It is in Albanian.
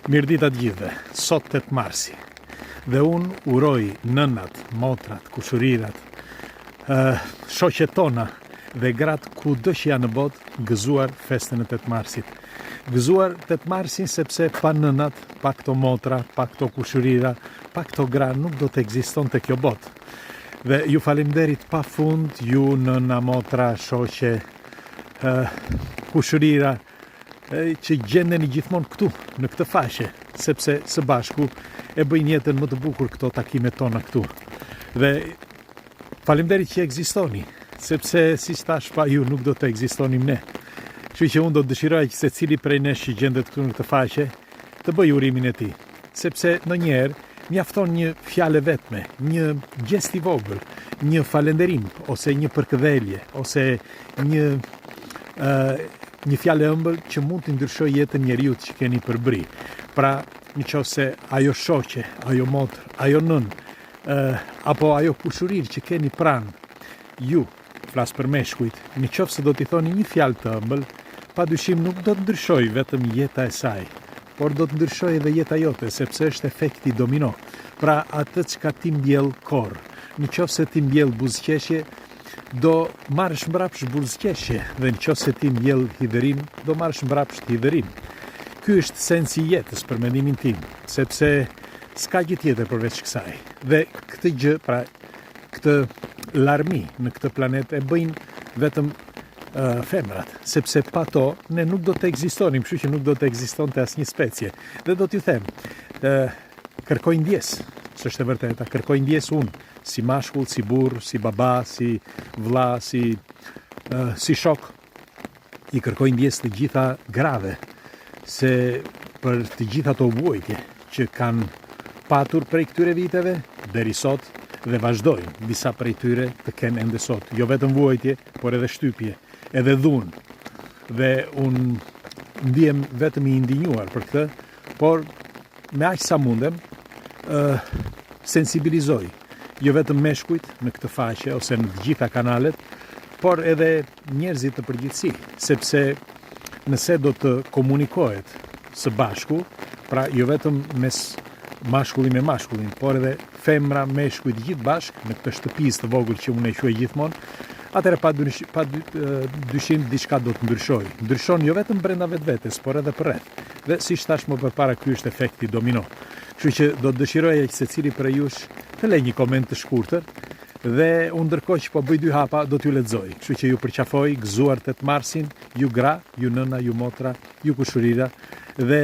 Mirdita të gjithëve, sot 8 marsi, dhe unë uroj nënat, motrat, kushurirat, shoqet tona dhe gratë ku dësh janë në botë gëzuar festën e 8 marsit. Gëzuar 8 marsin sepse pa nënat, pa këto motra, pa këto kushurira, pa këto gra nuk do të ekziston të kjo botë. Dhe ju falemderit pa fund, ju nëna, motra, shoqe, kushurira, që gjendeni gjithmonë këtu, në këtë faqe, sepse së bashku e bëjnë jetën më të bukur këto takimet tona këtu. Dhe faleminderit që ekzistoni, sepse si thash pa ju nuk do të ekzistonim ne. Kështu që unë do të dëshiroj që secili prej nesh që gjendet këtu në këtë faqe të bëj urimin e tij, sepse ndonjëherë mjafton një fjalë vetme, një gest i vogël, një falënderim ose një përkëdhelje ose një fjalë e ëmbël që mund të ndryshojë jetën njeriut që keni përbri. Pra, nëse ajo shoqe, ajo motër, ajo nën, apo ajo kushurir që keni pranë, ju, flas për meshkujt, nëse do t'i thoni një fjalë të ëmbël, padyshim nuk do të ndryshojë vetëm jeta e saj, por do të ndryshojë edhe jeta jote, sepse është efekti domino. Pra, atë çka ti mbjell korr, nëse ti mbjell buzëqeshje, do marrësh mbrapsht buzëqeshje, dhe nëse ti mbjell hidherim, do marrësh mbrapsht hidherim. Ky është sensi i jetës për mendimin tim, sepse s'ka gjë tjetër përveç kësaj. Dhe këtë gjë, pra këtë larmi në këtë planet e bëjnë vetëm femrat, sepse pa to ne nuk do të ekzistonim, kështu që nuk do të ekzistonte asnjë specie. Dhe do t'ju them, kërkoj ndjes, s'është e vërteta, kërkoj ndjes unë, si mashkull, si burr, si baba, si vlla, si shok, i kërkoj ndjes të gjitha grave, se për të gjitha ato vuajtje që kanë patur prej këtyre viteve deri sot dhe vazhdojnë disa prej tyre të kenë ende sot, jo vetëm vuajtje, por edhe shtypje, edhe dhunë. Dhe unë ndihem vetëm i indinjuar për këtë, por me aq sa mundem sensibilizoj jo vetëm meshkujt në këtë faqe ose në të gjitha kanalet, por edhe njerëzit të përgjithësi, sepse nëse do të komunikohet së bashku, pra jo vetëm mes mashkulli me mashkullin, por edhe femra, meshkujt gjithë bashk në këtë shtëpisë të vogël që unë e quaj gjithmonë, atëherë pa dyshim diçka do të ndryshojë. Ndryshon jo vetëm brenda vetvetes, por edhe përreth. Dhe siç thash më përpara, ky është efekti domino. Kështu që do të dëshiroja që secili prej jush të lejë një koment të shkurtër, dhe unë ndërkohë që po bëj 2 hapa do t'ju lexoj. Kështu që ju përqafoj gëzuar 8 marsin, ju gra, ju nëna, ju motra, ju kushurira, dhe